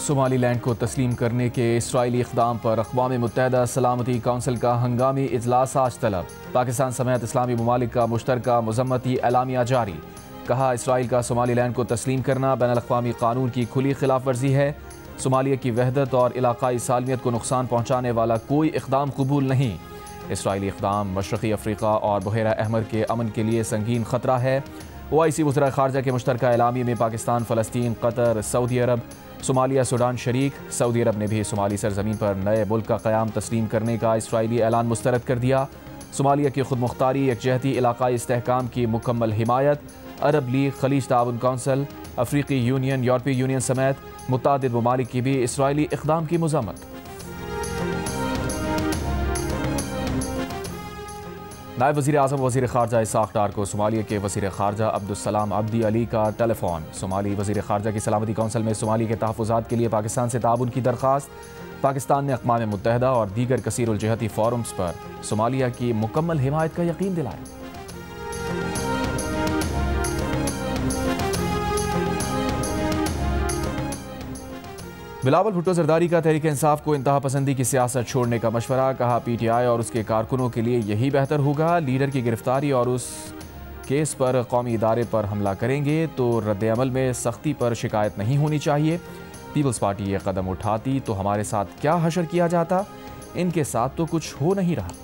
Somaliland को तस्लीम करने के इसराइली इक़दाम पर अक़वाम मुत्तहिदा सलामती कौंसिल का हंगामी इजलास आज तलब। पाकिस्तान समेत इस्लामी ममालिक का मुश्तरका मज़म्मती एलामिया जारी। कहा, इसराइल का सोमालीलैंड को तस्लीम करना बैनुल-अक़वामी कानून की खुली खिलाफ वर्जी है। सोमालिया की वहदत और इलाक़ाई सालमियत को नुकसान पहुँचाने वाला कोई इक़दाम कबूल नहीं। इसराइली इक़दाम मशरक़ी अफ्रीका और बहेरा अहमर के अमन के लिए संगीन ख़तरा है। OIC वज़ीर ख़ारजा के मुश्तरका एलामी में पाकिस्तान, फ़लस्तीन, कतर, सऊदी अरब, सोमालिया, सूडान शरीक। सऊदी अरब ने भी सोमाली सरजमीन पर नए मुल्क का क़याम तस्लीम करने का इसराइली ऐलान मुस्तरद कर दिया। सोमालिया की खुद मुख्तारी, यकजहती, इलाक़ाई इस्तेहकाम की मुकम्मल हिमायत। अरब लीग, खलीज ताउन कौंसिल, अफ्रीकी यूनियन, यूरोपीय यूनियन समेत मुतअद्दिद ममालिक की भी इसराइली इक़दाम की मज़म्मत। नायब वज़ीर आज़म वज़ीर ख़ारजा इसाक़ डार को सोमालिया के वज़ीर ख़ारजा अब्दुस्सलाम अब्दी अली का टेलीफोन। सोमाली वज़ीर ख़ारजा की सलामती कौंसिल में सोमाली के तहफ़्फ़ुज़ात के लिए पाकिस्तान से ताउन की दरख्वास्त। पाकिस्तान ने अक़वाम मुत्तहिदा और दीगर कसीरुल जहती फ़ोरम्स पर सोमालिया की मुकम्मल हिमायत का यकीन दिलाया। बिलावल भुट्टो ज़रदारी का तहरीक इंसाफ को इंतहा पसंदी की सियासत छोड़ने का मशवरा। कहा, PTI और उसके कारकुनों के लिए यही बेहतर होगा। लीडर की गिरफ्तारी और उस केस पर कौमी इदारे पर हमला करेंगे तो रद्द-ए-अमल में सख्ती पर शिकायत नहीं होनी चाहिए। पीपल्स पार्टी ये कदम उठाती तो हमारे साथ क्या हशर किया जाता। इनके साथ तो कुछ हो नहीं रहा।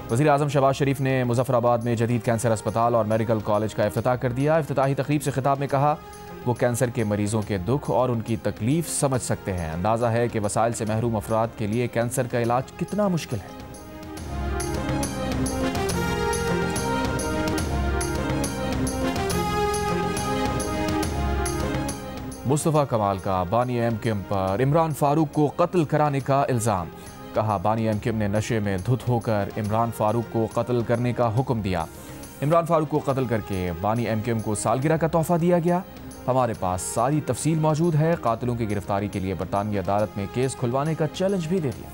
वज़ीर आज़म शहबाज शरीफ ने मुज़फ़्फ़राबाद में जदीद कैंसर अस्पताल और मेडिकल कॉलेज का इफ्तिताह कर दिया। इफ्तिताही तक़रीब से खिताब में कहा, वो कैंसर के मरीज़ों के दुख और उनकी तकलीफ़ समझ सकते हैं। अंदाज़ा है कि वसाइल से महरूम अफराद के लिए कैंसर का इलाज कितना मुश्किल है। मुस्तफ़ा कमाल का बानी एमक्यूएम पर इमरान फारूक को कत्ल कराने का इल्ज़ाम। कहा, बानी एमक्यूएम ने नशे में धुत होकर इमरान फारूक को कत्ल करने का हुक्म दिया। इमरान फारूक को कत्ल करके बानी एमक्यूएम को सालगिरह का तोहफा दिया गया। हमारे पास सारी तफसील मौजूद है। कातिलों की गिरफ्तारी के लिए बरतानवी अदालत में केस खुलवाने का चैलेंज भी दे दिया।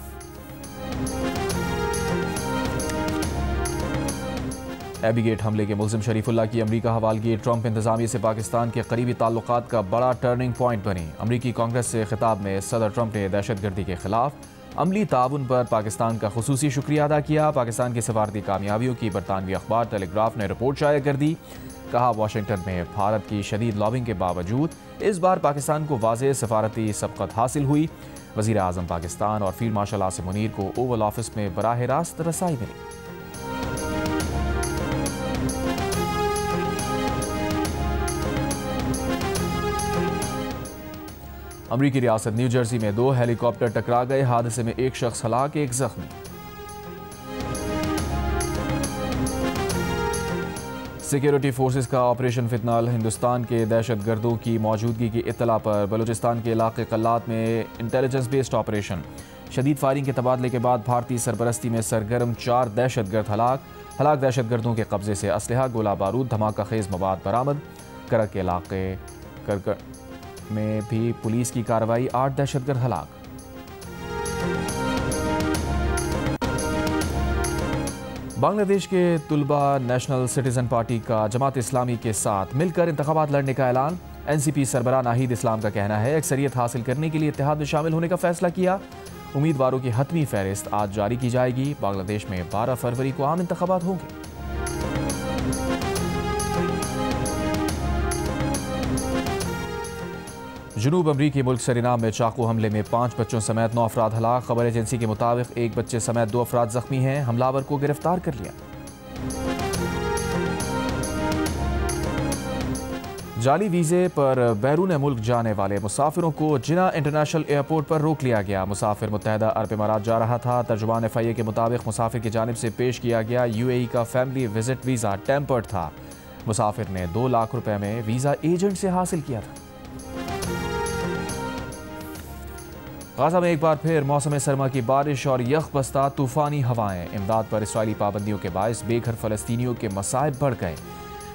एबीगेट हमले के मुल्ज़िम शरीफुल्लाह की अमरीका हवालगी ट्रंप इंतजामिया से पाकिस्तान के करीबी ताल्लुकात का बड़ा टर्निंग पॉइंट बनी। अमरीकी कांग्रेस से खिताब में सदर ट्रंप ने दहशतगर्दी के खिलाफ अमली ताउन पर पाकिस्तान का खुसूसी शुक्रिया अदा किया। पाकिस्तान की सफारती कामयाबियों की बरतानवी अखबार टेलीग्राफ ने रिपोर्ट शाया कर दी। कहा, वाशिंगटन में भारत की शदीद लॉबिंग के बावजूद इस बार पाकिस्तान को वाज़ेह सफारती सबकत हासिल हुई। वज़ीर आज़म पाकिस्तान और फील्ड मार्शल आसिम मुनीर को ओवल ऑफिस में बराह रास्त रसाई मिली। अमरीकी रियासत न्यू जर्सी में 2 हेलीकॉप्टर टकरा गए। हादसे में एक शख्स हलाक, एक जख्मी। सिक्योरिटी फोर्सेस का ऑपरेशन फितनाल हिंदुस्तान के दहशतगर्दों की मौजूदगी की इत्तला पर बलूचिस्तान के इलाके कल्लात में इंटेलिजेंस बेस्ड ऑपरेशन। शदीद फायरिंग के तबादले के बाद भारतीय सरपरस्ती में सरगर्म 4 दहशतगर्द हलाक दहशतगर्दों के कब्जे से असलहा, गोला बारूद, धमाका खेज मवाद बरामद। करक के इलाके में भी पुलिस की कार्रवाई, 8 दहशतगर्द हलाक। बांग्लादेश के तुलबा नेशनल सिटीजन पार्टी का जमात इस्लामी के साथ मिलकर इंतखाबात लड़ने का ऐलान। NCP सरबराह नाहिद इस्लाम का कहना है, अक्सरियत हासिल करने के लिए इत्तेहाद में शामिल होने का फैसला किया। उम्मीदवारों की हतमी फहरिस्त आज जारी की जाएगी। बांग्लादेश में 12 फरवरी को आम इंतखाबात होंगे। जनूब अमरीकी मुल्क सरीनाम में चाकू हमले में 5 बच्चों समेत 9 अफराद हलाक। खबर एजेंसी के मुताबिक 1 बच्चे समेत 2 अफराद जख्मी हैं। हमलावर को गिरफ्तार कर लिया। जाली वीज़े पर बैरून मुल्क जाने वाले मुसाफिरों को जिना इंटरनेशनल एयरपोर्ट पर रोक लिया गया। मुसाफिर मुत्तहिदा अरब इमारात जा रहा था। तर्जुमान FIA के मुताबिक मुसाफिर की जानिब से पेश किया गया UAE का फैमिली विजिट वीज़ा टेम्पर्ड था। मुसाफिर ने 2 लाख रुपए में वीज़ा एजेंट से हासिल किया था। गाज़ा में एक बार फिर मौसम सरमा की बारिश और यख बस्ता तूफ़ानी हवाएं। इमदाद पर इसराइली पाबंदियों के बायस बेघर फ़लस्तीनियों के मसाइब बढ़ गए।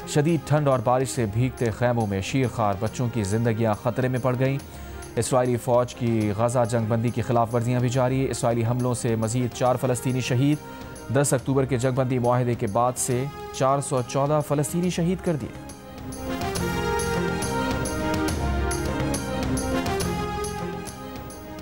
शदीद ठंड और बारिश से भीगते खैमों में शीरखार बच्चों की जिंदगियां खतरे में पड़ गईं। इसराइली फ़ौज की गज़ा जंगबंदी की खिलाफ वर्जियाँ भी जारी। इसराइली हमलों से मज़ीद 4 फ़लस्तीनी शहीद। 10 अक्टूबर के जंगबंदी मुआहदे के बाद से 414 फ़लस्तीनी शहीद कर दिए।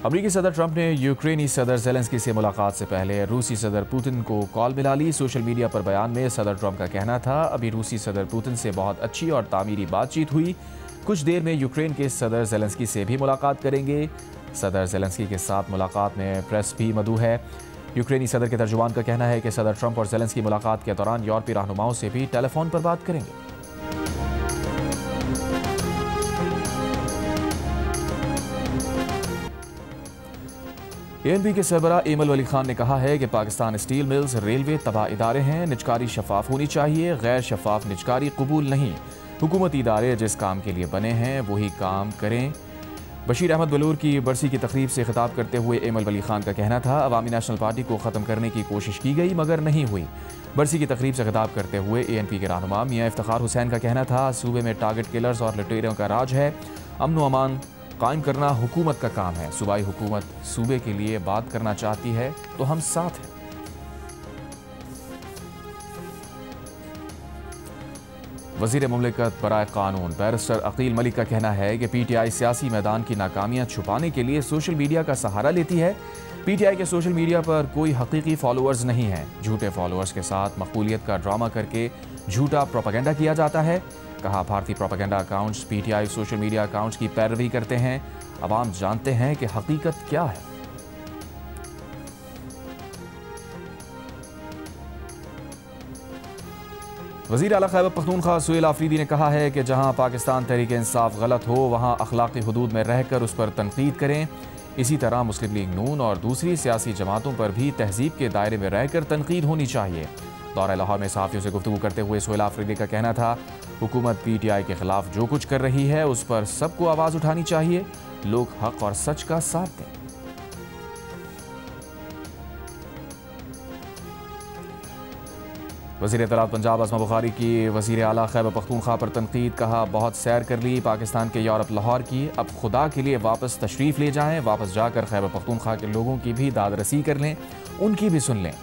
अमेरिकी सदर ट्रंप ने यूक्रेनी सदर ज़ेलेंस्की से मुलाकात से पहले रूसी सदर पुतिन को कॉल मिला ली। सोशल मीडिया पर बयान में सदर ट्रंप का कहना था, अभी रूसी सदर पुतिन से बहुत अच्छी और तामीरी बातचीत हुई। कुछ देर में यूक्रेन के सदर ज़ेलेंस्की से भी मुलाकात करेंगे। सदर ज़ेलेंस्की के साथ मुलाकात में प्रेस भी मदऊ है। यूक्रेनी सदर के तर्जुमान का कहना है कि सदर ट्रंप और ज़ेलेंस्की मुलाकात के दौरान यूरोपीय रहनुमाओं से भी टेलीफोन पर बात करेंगे। ANP के सरबराह एमल वली खान ने कहा है कि पाकिस्तान स्टील मिल्स, रेलवे तबाह इदारे हैं, निजकारी शफाफ होनी चाहिए, गैर शफाफ निजकारी कबूल नहीं। हुकूमती इदारे जिस काम के लिए बने हैं वही काम करें। बशीर अहमद बलूर की बरसी की तकरीब से खिताब करते हुए एमल वली खान का कहना था, अवामी नेशनल पार्टी को ख़त्म करने की कोशिश की गई मगर नहीं हुई। बरसी की तकरीब से खिताब करते हुए ANP के रहनुमा मियां इफ्तिखार हुसैन का कहना था, सूबे में टारगेट किलर्स और लुटेरों का राज है, अमन व अमान कायम करना हुकूमत का काम है। सूबाई हुकूमत सूबे के लिए बात करना चाहती है तो हम साथ हैं। वज़ीर मुमलिकत बराए कानून बैरिस्टर अकील मलिक का कहना है कि PTI सियासी मैदान की नाकामियां छुपाने के लिए सोशल मीडिया का सहारा लेती है। PTI के सोशल मीडिया पर कोई हकीकी फॉलोअर्स नहीं हैं। झूठे फॉलोअर्स के साथ मकबूलियत का ड्रामा करके झूठा प्रोपेगेंडा किया जाता है। कहा, भारतीय propaganda accounts PTI social media accounts की पैरवी करते हैं। अवाम जानते हैं कि हकीकत क्या है। वज़ीर आला खैबर पख्तूनख्वा सुहेल आफरीदी ने कहा है कि जहां पाकिस्तान तहरीक इंसाफ गलत हो वहां अखलाकी हुदूद में रहकर उस पर तनकीद करें। इसी तरह मुस्लिम लीग नून और दूसरी सियासी जमातों पर भी तहजीब के दायरे में रहकर तनकीद होनी चाहिए। दौरा लाहौर में सहाफ़ियों से गुफ्तगू करते हुए सुहेल आफरीदी का कहना था, हुकूमत PTI के खिलाफ जो कुछ कर रही है उस पर सबको आवाज़ उठानी चाहिए। लोग हक और सच का साथ दें। वज़ीर इत्तलात पंजाब आज़मा बुखारी की वज़ीर आला खैबर पख्तूनख्वा पर तनकीद। कहा, बहुत सैर कर ली पाकिस्तान के यूरोप लाहौर की, अब खुदा के लिए वापस तशरीफ़ ले जाएं, वापस जाकर खैबर पख्तूनख्वा के लोगों की भी दादरसी कर लें, उनकी भी सुन लें।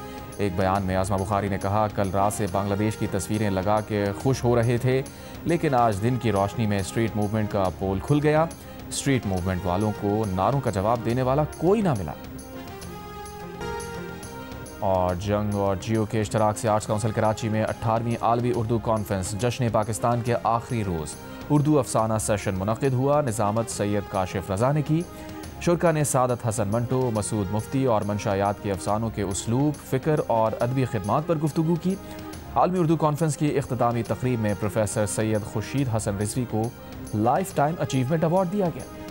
एक बयान में आज़मा बुखारी ने कहा, कल रात से बांग्लादेश की तस्वीरें लगा के खुश हो रहे थे, लेकिन आज दिन की रोशनी में स्ट्रीट मूवमेंट का पोल खुल गया। स्ट्रीट मूवमेंट वालों को नारों का जवाब देने वाला कोई ना मिला। और जंग और जियो के इश्तराक से आर्ट्स काउंसिल कराची में 18वीं आलमी उर्दू कॉन्फ्रेंस जश्न पाकिस्तान के आखिरी रोज़ उर्दू अफसाना सेशन मुनक़िद हुआ। निज़ामत सैयद काशिफ रज़ा ने की। शुरका ने सादत हसन मंटो, मसूद मुफ्ती और मंशायात के अफसानों के उसलूब, फ़िक्र और अदबी खिदमात पर गुफ्तगू की। आलमी उर्दू कॉन्फ्रेंस की इख्तितामी तकरीब में प्रोफेसर सैयद खुर्शीद हसन रिजवी को लाइफ टाइम अचीवमेंट अवार्ड दिया गया।